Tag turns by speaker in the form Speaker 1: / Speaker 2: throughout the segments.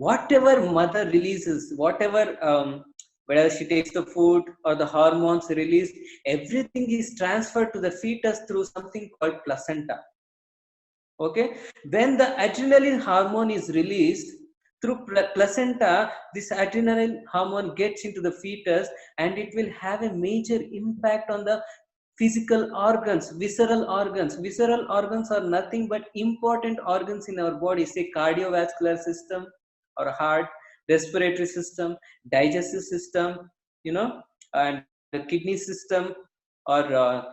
Speaker 1: whatever mother releases, whatever whether she takes the food or the hormones released, everything is transferred to the fetus through something called placenta. Okay, when the adrenaline hormone is released through placenta, this adrenaline hormone gets into the fetus, and it will have a major impact on the physical organs, visceral organs. Visceral organs are nothing but important organs in our body, say cardiovascular system or heart, respiratory system, digestive system, you know, and the kidney system, or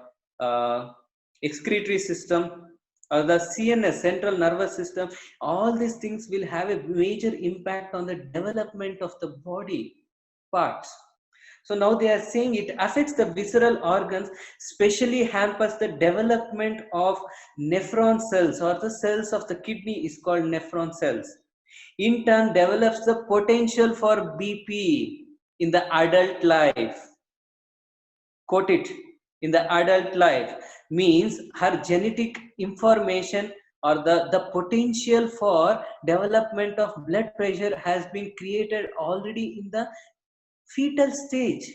Speaker 1: excretory system, or the CNS, central nervous system. All these things will have a major impact on the development of the body parts. So now they are saying it affects the visceral organs, especially hampers the development of nephron cells, or the cells of the kidney is called nephron cells. In turn, develops the potential for BP in the adult life. Quote it, in the adult life, means her genetic information, or the potential for development of blood pressure has been created already in the fetal stage.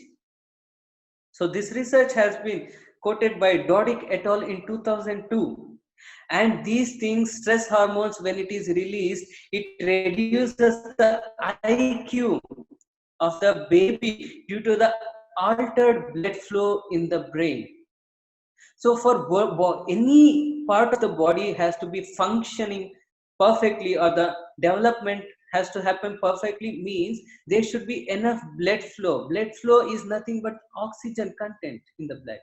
Speaker 1: So this research has been quoted by Dodick et al. In 2002. And these things, stress hormones, when it is released, it reduces the IQ of the baby due to the altered blood flow in the brain. So for any part of the body has to be functioning perfectly, or the development has to happen perfectly, means there should be enough blood flow. Blood flow is nothing but oxygen content in the blood.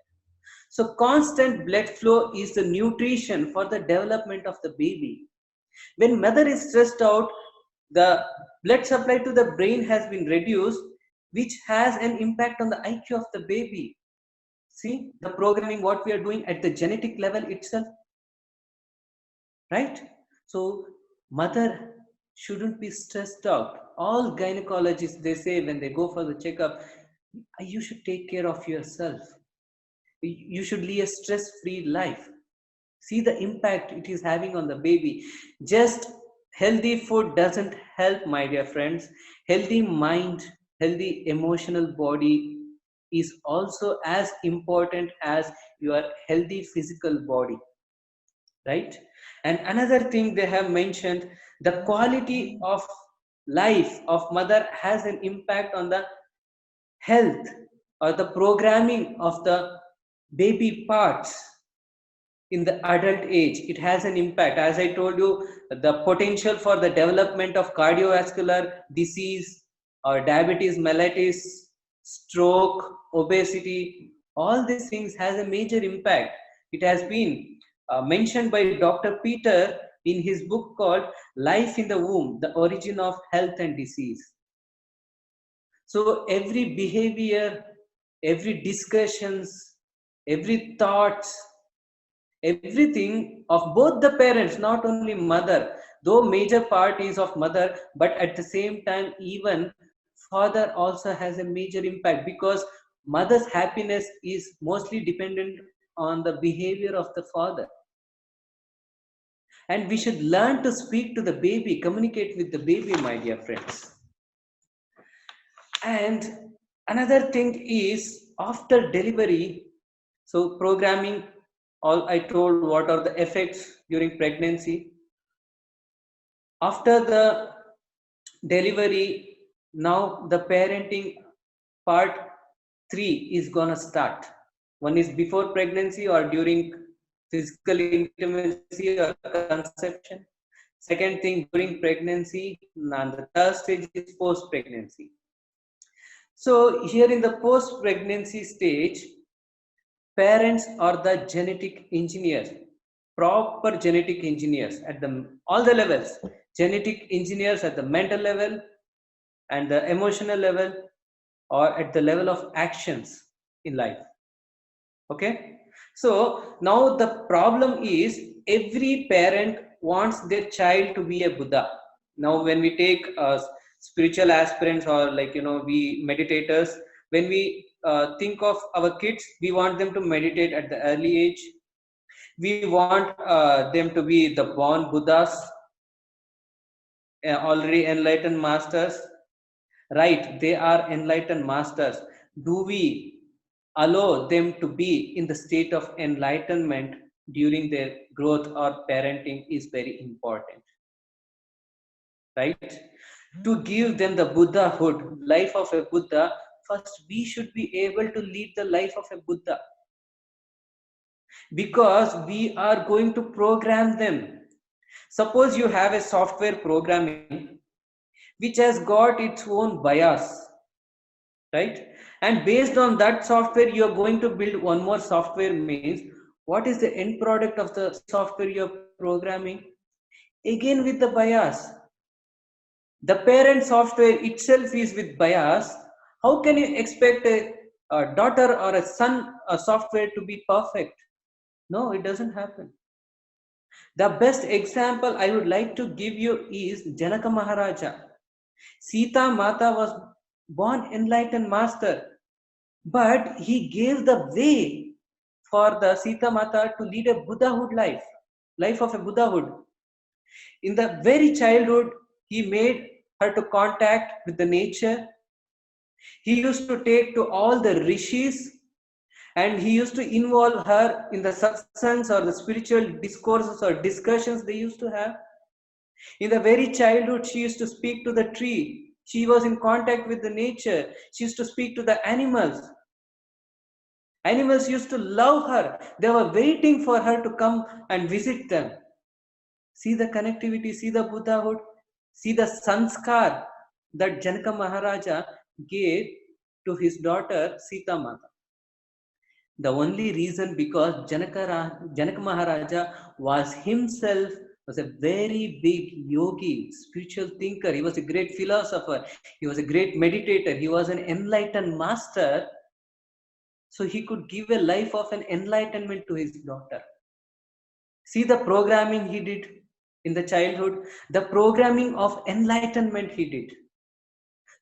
Speaker 1: So constant blood flow is the nutrition for the development of the baby. When mother is stressed out, the blood supply to the brain has been reduced, which has an impact on the IQ of the baby. See the programming what we are doing at the genetic level itself, right? So mother shouldn't be stressed out. All gynecologists, they say when they go for the checkup, you should take care of yourself. You should lead a stress-free life. See the impact it is having on the baby. Just healthy food doesn't help, my dear friends. Healthy mind, healthy emotional body is also as important as your healthy physical body, right? And another thing they have mentioned, the quality of life of mother has an impact on the health, or the programming of the baby parts in the adult age. It has an impact, as I told you, the potential for the development of cardiovascular disease, or diabetes mellitus, stroke, obesity, all these things has a major impact. It has been mentioned by Dr. Peter in his book called Life in the Womb: The Origin of Health and Disease. So every behavior, every discussions, every thoughts, everything of both the parents, not only mother, though major part is of mother, but at the same time even father also has a major impact, because mother's happiness is mostly dependent on the behavior of the father. And we should learn to speak to the baby, communicate with the baby, my dear friends. And another thing is, after delivery, so programming, all I told what are the effects during pregnancy. After the delivery, now the parenting part 3 is gonna start. One is before pregnancy or during physical intimacy or conception. Second thing during pregnancy, and the third stage is post pregnancy. So here in the post pregnancy stage, parents are the genetic engineers, proper genetic engineers at the all the levels. Genetic engineers at the mental level and the emotional level, or at the level of actions in life. Okay, so now the problem is, every parent wants their child to be a Buddha. Now when we take spiritual aspirants, or like, you know, we meditators, when we think of our kids, we want them to meditate at the early age. We want them to be the born Buddhas. already enlightened masters, right? They are enlightened masters. Do we allow them to be in the state of enlightenment during their growth or parenting is very important, right? To give them the Buddhahood, life of a Buddha, first we should be able to lead the life of a Buddha, because we are going to program them. Suppose you have a software programming which has got its own bias, right? And based on that software, you are going to build one more software, means what is the end product of the software you are programming? Again with the bias. The parent software itself is with bias. How can you expect a daughter or a son a software to be perfect? No, it doesn't happen. The best example I would like to give you is Janaka Maharaja. Sita Mata was born enlightened master, but he gave the way for the Sita Mata to lead a Buddhahood life, life of a Buddhahood. In the very childhood, he made her to contact with the nature. He used to take to all the rishis, and he used to involve her in the satsangs or the spiritual discourses or discussions they used to have. In the very childhood, she used to speak to the tree. She was in contact with the nature. She used to speak to the animals. Animals used to love her. They were waiting for her to come and visit them. See the connectivity, see the Buddhahood, see the sanskar that Janaka Maharaja gave to his daughter Sita Mata. The only reason because Janaka Maharaja was himself was a very big yogi, spiritual thinker. He was a great philosopher. He was a great meditator. He was an enlightened master. So he could give a life of an enlightenment to his daughter. See the programming he did in the childhood, the programming of enlightenment he did.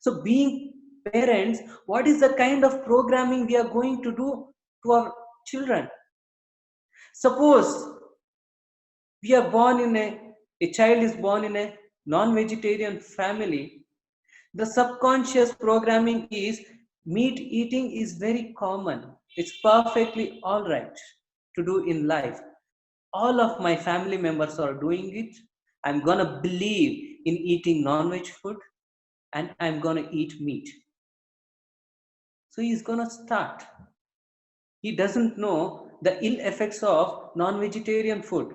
Speaker 1: So being parents, what is the kind of programming we are going to do to our children? Suppose we are born in a child is born in a non-vegetarian family, the subconscious programming is meat eating is very common. It's perfectly all right to do in life. All of my family members are doing it. I'm gonna believe in eating non-veg food, and I'm gonna eat meat. So he's gonna start. He doesn't know the ill effects of non-vegetarian food.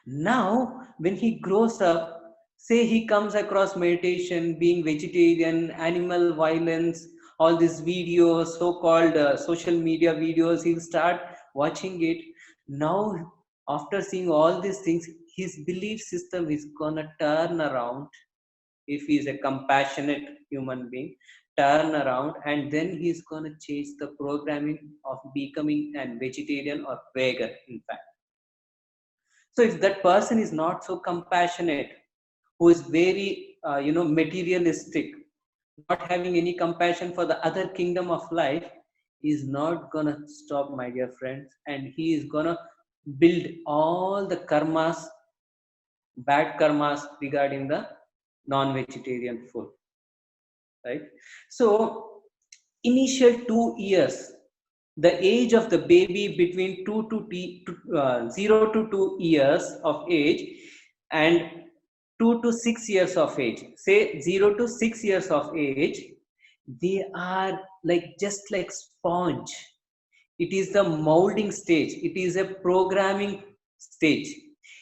Speaker 1: Now, when he grows up, say he comes across meditation, being vegetarian, animal violence, all these videos, so-called social media videos, he'll start watching it. Now, after seeing all these things, his belief system is gonna turn around. If he is a compassionate human being, turn around, and then he's gonna change the programming of becoming an vegetarian or vegan, in fact. So if that person is not so compassionate, who is very materialistic, not having any compassion for the other kingdom of life, is not gonna stop, my dear friends, and he is gonna build all the karmas, bad karmas regarding the non-vegetarian food, right? So initial 2 years, the age of the baby between 0 to 2 years of age, and 2 to 6 years of age, say 0 to 6 years of age, they are like just like sponge. It is the molding stage. It is a programming stage.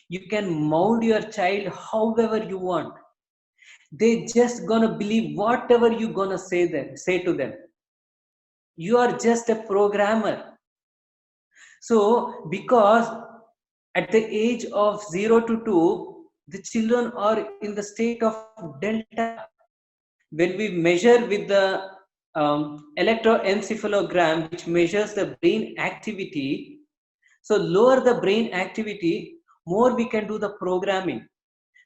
Speaker 1: You can mold your child however you want. They just gonna believe whatever you gonna say to them. You are just a programmer. So because at the age of 0 to 2, the children are in the state of delta. When we measure with the electroencephalogram, which measures the brain activity, so lower the brain activity, more we can do the programming.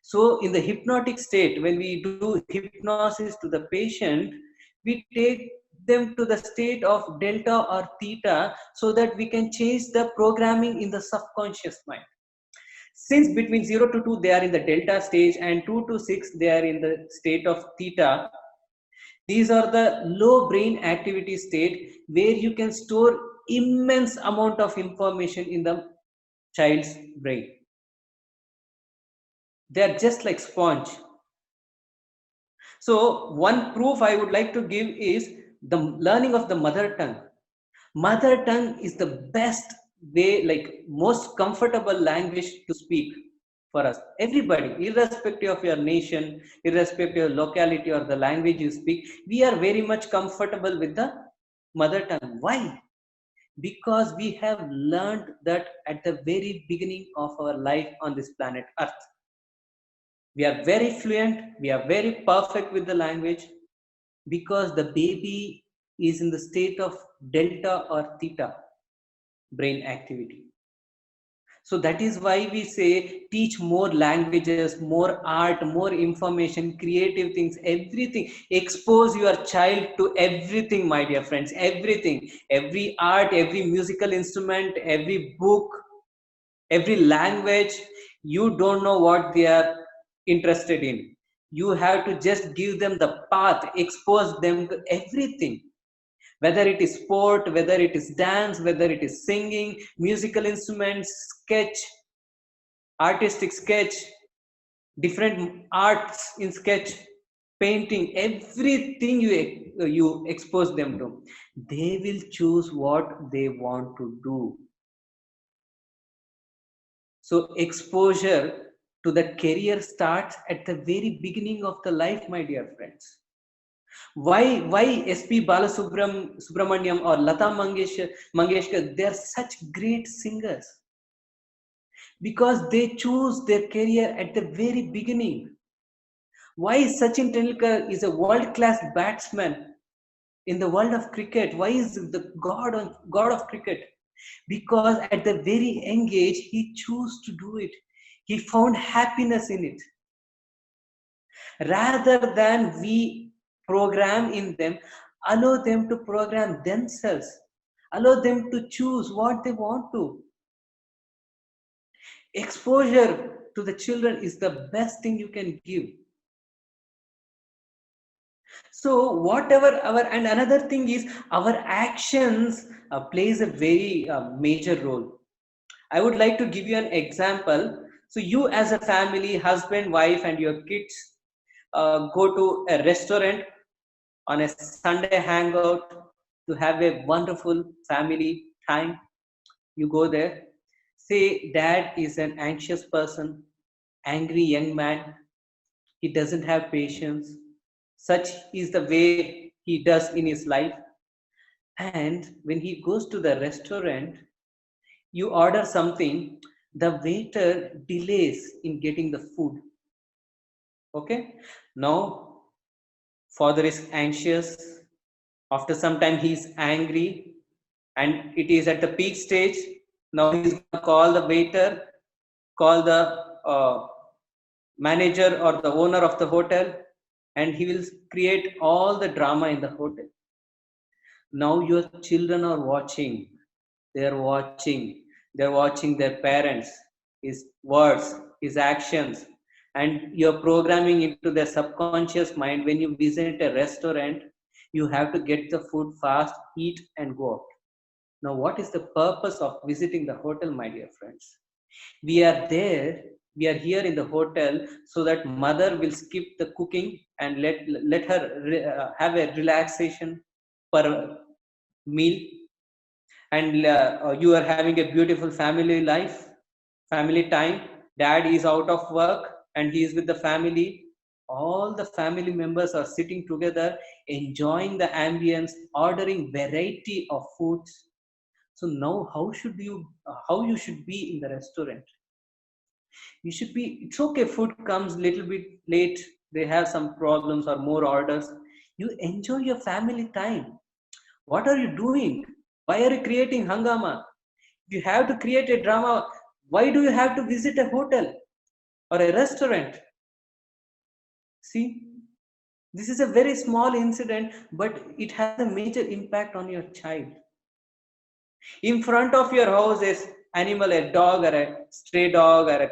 Speaker 1: So in the hypnotic state, when we do hypnosis to the patient, we take them to the state of delta or theta, so that we can change the programming in the subconscious mind. Since between 0 to 2 they are in the delta stage, and 2 to 6 they are in the state of theta. These are the low brain activity state where you can store immense amount of information in the child's brain. They are just like sponge. So one proof I would like to give is the learning of the mother tongue. Mother tongue is the best way, like most comfortable language to speak for us. Everybody, irrespective of your nation, irrespective of locality or the language you speak, we are very much comfortable with the mother tongue. Why? Because we have learned that at the very beginning of our life on this planet Earth. We are very fluent, we are very perfect with the language, because the baby is in the state of delta or theta brain activity. So that is why we say teach more languages, more art, more information, creative things, everything. Expose your child to everything, my dear friends, everything. Every art, every musical instrument, every book, every language. You don't know what they are interested in. You have to just give them the path, expose them to everything, whether it is sport, whether it is dance, whether it is singing, musical instruments, sketch, artistic sketch, different arts in sketch, painting, everything you expose them to. They will choose what they want to do. So exposure to the career starts at the very beginning of the life, my dear friends. Why SP Subramaniam or Lata Mangeshkar, they are such great singers? Because they choose their career at the very beginning. Why Sachin Tendulkar is a world-class batsman in the world of cricket? Why is the god of cricket? Because at the very young age he chose to do it. He found happiness in it. Rather than we program in them, allow them to program themselves, allow them to choose what they want to. Exposure to the children is the best thing you can give. So whatever our, and another thing is our actions plays a very major role. I would like to give you an example. So you as a family, husband, wife and your kids go to a restaurant on a Sunday hangout to have a wonderful family time. You go there. Say dad is an anxious person, angry young man. He doesn't have patience. Such is the way he does in his life. And when he goes to the restaurant, you order something, the waiter delays in getting the food. Okay? Now, father is anxious. After some time, he's angry, and it is at the peak stage. Now he's going to call the waiter, call the manager or the owner of the hotel, and he will create all the drama in the hotel. Now your children are watching. They're watching their parents, his words, his actions, and you're programming into their subconscious mind. When you visit a restaurant, you have to get the food fast, eat and go out. Now what is the purpose of visiting the hotel, my dear friends? We are here in the hotel so that mother will skip the cooking and let her have a relaxation per meal, and you are having a beautiful family life, family time. Dad is out of work and he is with the family. All the family members are sitting together, enjoying the ambience, ordering variety of foods. So now how you should be in the restaurant? You should be, it's okay, food comes little bit late, they have some problems or more orders. You enjoy your family time. What are you doing? Why are you creating hangama? If you have to create a drama, why do you have to visit a hotel or a restaurant? See, this is a very small incident, but it has a major impact on your child. In front of your house is animal, a dog or a stray dog or a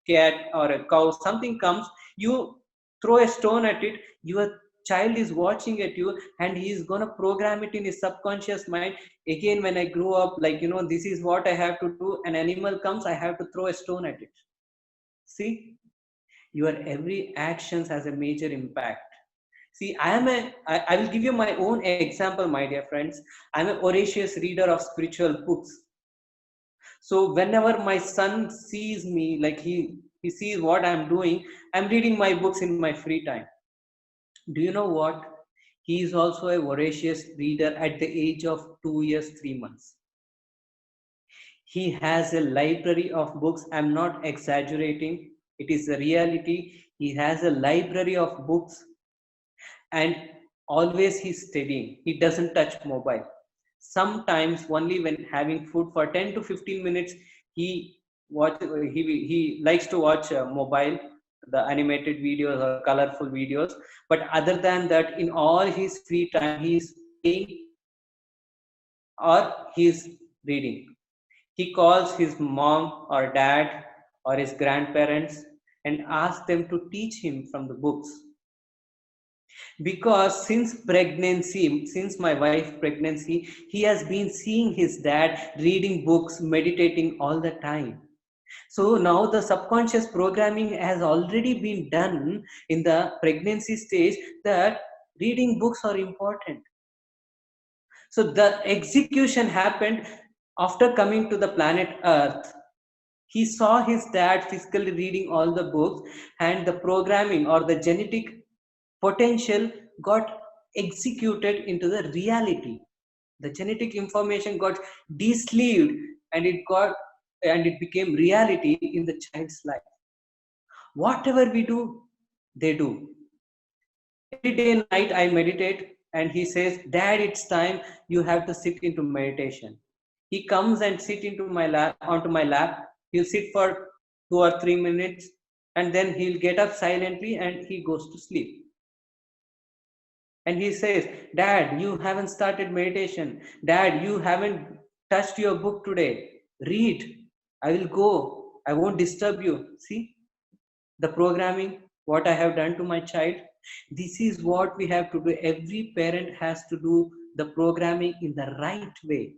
Speaker 1: cat or a cow, something comes, you throw a stone at it, your child is watching at you, and he is going to program it in his subconscious mind. Again, when I grow up, like, this is what I have to do. An animal comes, I have to throw a stone at it. See, your every actions has a major impact. See, I will give you my own example, my dear friends. I'm a voracious reader of spiritual books. So whenever my son sees me, like he sees what I'm doing, I'm reading my books in my free time. Do you know what? He is also a voracious reader at the age of 2 years, 3 months. He has a library of books. I'm not exaggerating. It is a reality. He has a library of books, and always he's studying. He doesn't touch mobile. Sometimes only when having food for 10 to 15 minutes, he watch he likes to watch mobile, the animated videos or colorful videos. But other than that, in all his free time, he's playing or he's reading. He calls his mom or dad or his grandparents and asks them to teach him from the books. Because since my wife pregnancy, he has been seeing his dad reading books, meditating all the time. So now the subconscious programming has already been done in the pregnancy stage, that reading books are important. So the execution happened after coming to the planet Earth. He saw his dad physically reading all the books, and the programming or the genetic potential got executed into the reality. The genetic information got de-sleeved, and it became reality in the child's life. Whatever we do, they do. Every day and night I meditate, and he says, Dad, it's time you have to sit into meditation. He comes and sit into my lap onto my lap. He'll sit for 2 or 3 minutes, and then he'll get up silently and he goes to sleep. And he says, Dad, you haven't started meditation. Dad, you haven't touched your book today. Read. I will go. I won't disturb you. See the programming, what I have done to my child. This is what we have to do. Every parent has to do the programming in the right way.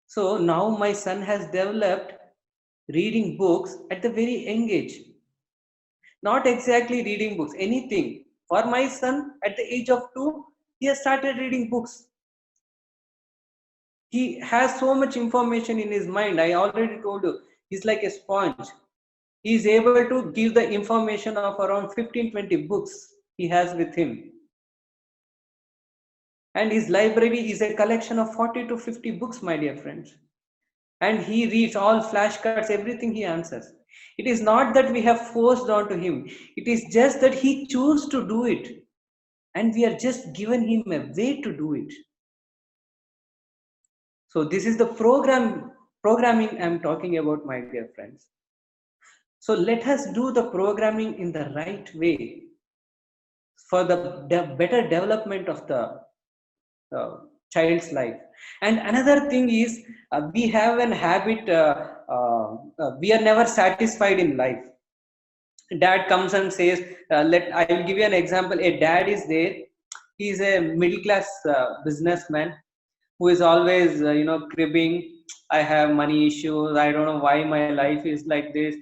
Speaker 1: So now my son has developed reading books at the very young age. Not exactly reading books, anything. For my son, at the age of 2, he has started reading books. He has so much information in his mind. I already told you, he's like a sponge. He is able to give the information of around 15-20 books he has with him. And his library is a collection of 40 to 50 books, my dear friends. And he reads all flashcards, everything he answers. It is not that we have forced onto him. It is just that he chose to do it. And we are just given him a way to do it. So this is the programming I'm talking about, my dear friends. So let us do the programming in the right way for the better development of the child's life. And another thing is, we have an habit, we are never satisfied in life. Dad comes and says, I will give you an example. A dad is there. He is a middle class businessman who is always cribbing. I have money issues. I don't know why my life is like this.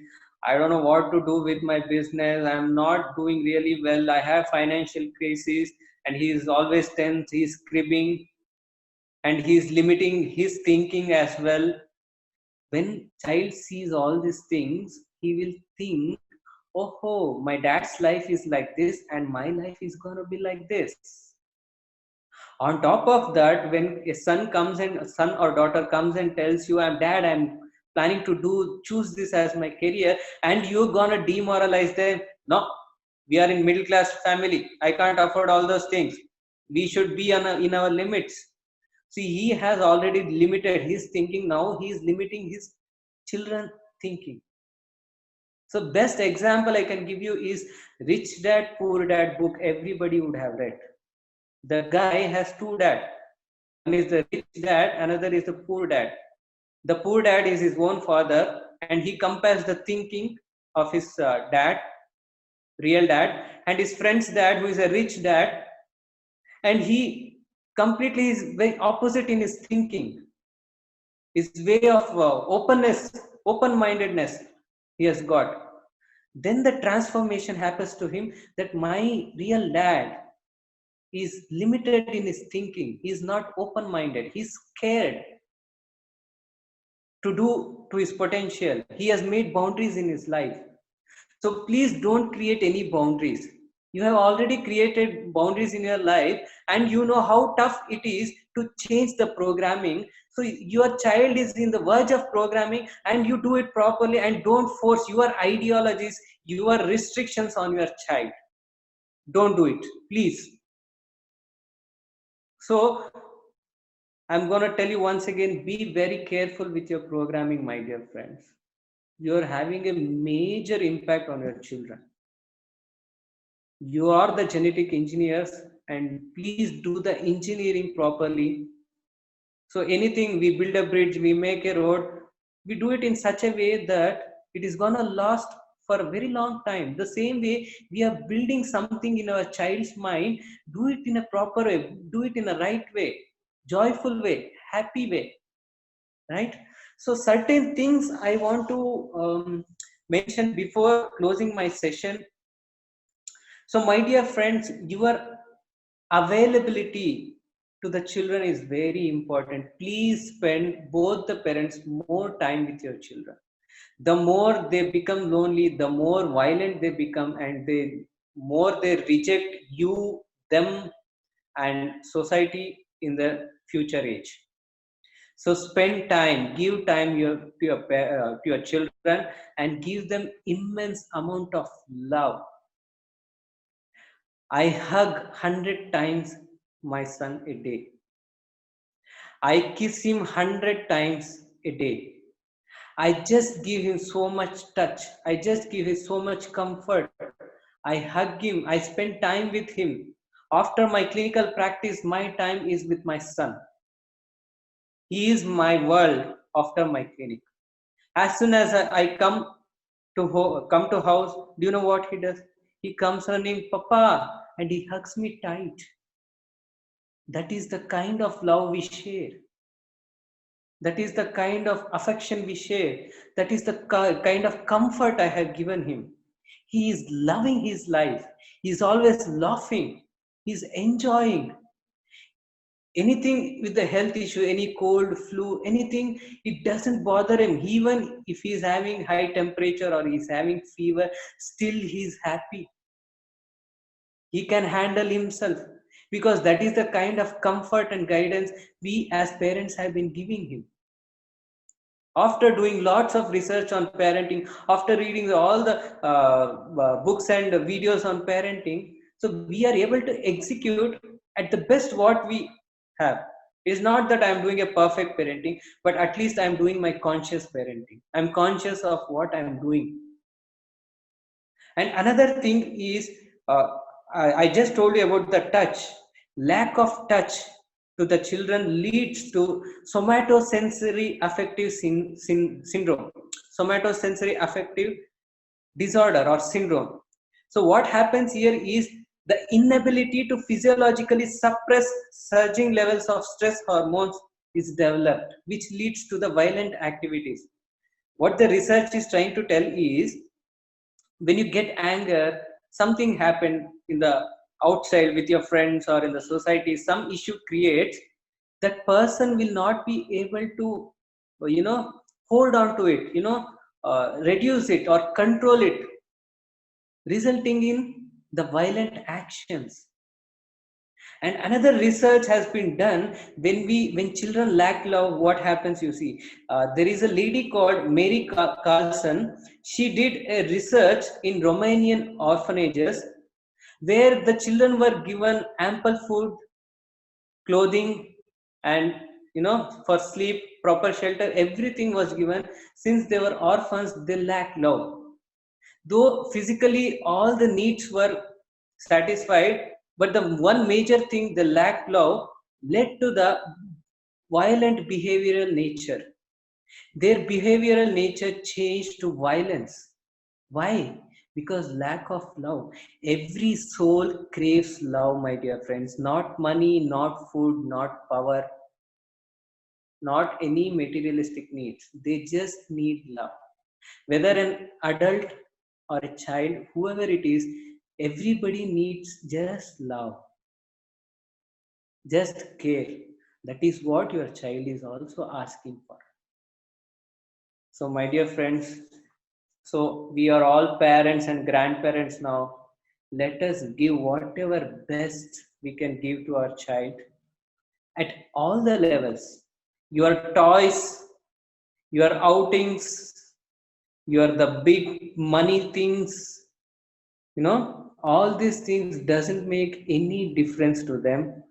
Speaker 1: I don't know what to do with my business. I'm not doing really well. I have financial crisis. And he is always tense. He's cribbing, and he's limiting his thinking as well. When child sees all these things, he will think, oh, my dad's life is like this, and my life is going to be like this. On top of that, when a son or daughter comes and tells you, I'm planning to choose this as my career, and you're gonna demoralize them. No, we are in middle class family. I can't afford all those things. We should be in our limits. See, he has already limited his thinking. Now he is limiting his children thinking. So best example I can give you is Rich Dad, Poor Dad book. Everybody would have read. The guy has two dads. One is the rich dad, another is the poor dad. The poor dad is his own father, and he compares the thinking of his dad, real dad, and his friend's dad, who is a rich dad, and he completely is very opposite in his thinking, his way of openness, open mindedness he has got. Then the transformation happens to him, that my real dad is limited in his thinking, he is not open minded, he's scared to do to his potential, he has made boundaries in his life. So please don't create any boundaries. You have already created boundaries in your life, and you know how tough it is to change the programming. So your child is in the verge of programming, and you do it properly, and don't force your ideologies, your restrictions on your child. Don't do it, please. So I'm going to tell you once again, be very careful with your programming, my dear friends. You're having a major impact on your children. You are the genetic engineers, and please do the engineering properly. So anything, we build a bridge, we make a road, we do it in such a way that it is going to last for a very long time. The same way we are building something in our child's mind, do it in a proper way, do it in a right way, joyful way, happy way, right? So certain things I want to mention before closing my session. So my dear friends, your availability to the children is very important. Please spend, both the parents, more time with your children. The more they become lonely, the more violent they become, and the more they reject you, them, and society in the future age. So spend time, give time to your children, and give them immense amount of love. I hug 100 times my son a day. I kiss him 100 times a day. I just give him so much touch. I just give him so much comfort. I hug him. I spend time with him. After my clinical practice, my time is with my son. He is my world after my clinic. As soon as I come to house, do you know what he does? He comes running, Papa, and he hugs me tight. That is the kind of love we share. That is the kind of affection we share. That is the kind of comfort I have given him. He is loving his life. He is always laughing. He is enjoying. Anything with the health issue, any cold, flu, anything, it doesn't bother him. Even if he is having high temperature or he is having fever, still he is happy. He can handle himself, because that is the kind of comfort and guidance we as parents have been giving him. After doing lots of research on parenting, after reading all the books and videos on parenting, so we are able to execute at the best what we have. It's not that I'm doing a perfect parenting, but at least I'm doing my conscious parenting. I'm conscious of what I'm doing. And another thing is, I just told you about the touch. Lack of touch to the children leads to somatosensory affective syndrome, somatosensory affective disorder or syndrome. So what happens here is the inability to physiologically suppress surging levels of stress hormones is developed, which leads to the violent activities. What the research is trying to tell is, when you get anger, something happened in the outside with your friends or in the society, some issue creates, that person will not be able to hold on to it, reduce it or control it, resulting in the violent actions. And another research has been done, when children lack love, what happens, you see. There is a lady called Mary Carlson. She did a research in Romanian orphanages, where the children were given ample food, clothing, and for sleep, proper shelter, everything was given. Since they were orphans, they lacked love. Though physically all the needs were satisfied, but the one major thing, the lacked love, led to the violent behavioral nature. Their behavioral nature changed to violence. Why? Because lack of love. Every soul craves love, my dear friends. Not money, not food, not power, not any materialistic needs. They just need love. Whether an adult or a child, whoever it is, everybody needs just love, just care. That is what your child is also asking for. So, my dear friends, so we are all parents and grandparents now. Let us give whatever best we can give to our child at all the levels. Your toys, your outings, your the big money things, all these things doesn't make any difference to them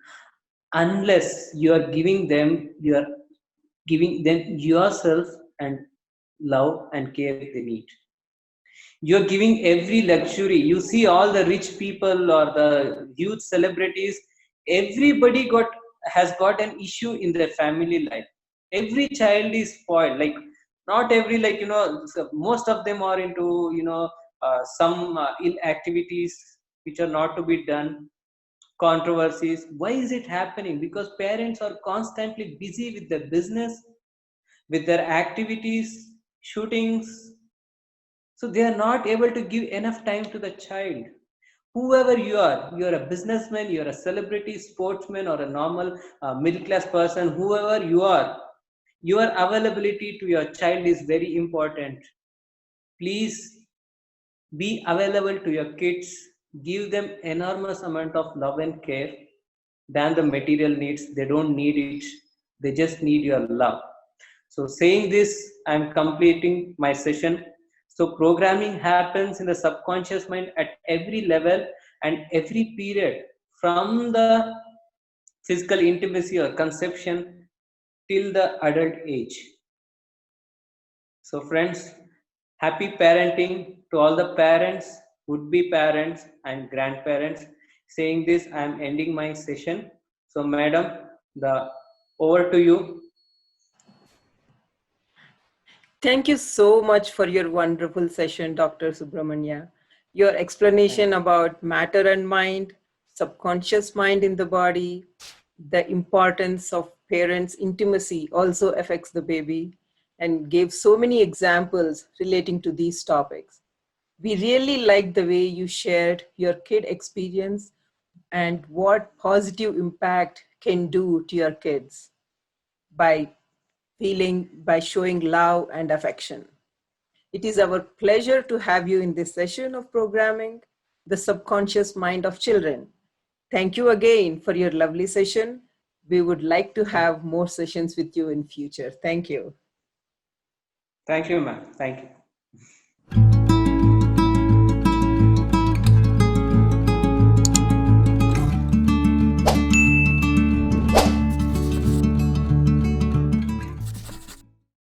Speaker 1: unless you are giving them yourself and love and care they need. You're giving every luxury. You see all the rich people or the huge celebrities, everybody has got an issue in their family life. Every child is spoiled, like not every, like so most of them are into some ill activities which are not to be done, controversies. Why is it happening? Because parents are constantly busy with their business, with their activities, shootings, so they are not able to give enough time to the child. Whoever you are a businessman, you are a celebrity, sportsman, or a normal middle class person, whoever you are, your availability to your child is very important. Please be available to your kids. Give them enormous amount of love and care than the material needs. They don't need it. They just need your love. So saying this, I'm completing my session. So programming happens in the subconscious mind at every level and every period, from the physical intimacy or conception till the adult age. So friends, happy parenting to all the parents, would-be parents and grandparents. Saying this, I am ending my session. So madam, the over to you.
Speaker 2: Thank you so much for your wonderful session, Dr. Subramanya. Your
Speaker 1: Thank
Speaker 2: explanation
Speaker 1: you.
Speaker 2: about matter and mind, subconscious mind in the body, the importance of parents' intimacy also affects the baby, and gave so many examples relating to these topics. We really liked the way you shared your kid experience and what positive impact can do to your kids by by showing love and affection. It is our pleasure to have you in this session of programming the subconscious mind of children. Thank you again for your lovely session. We would like to have more sessions with you in future. Thank you.
Speaker 1: Thank you, ma'am. Thank you.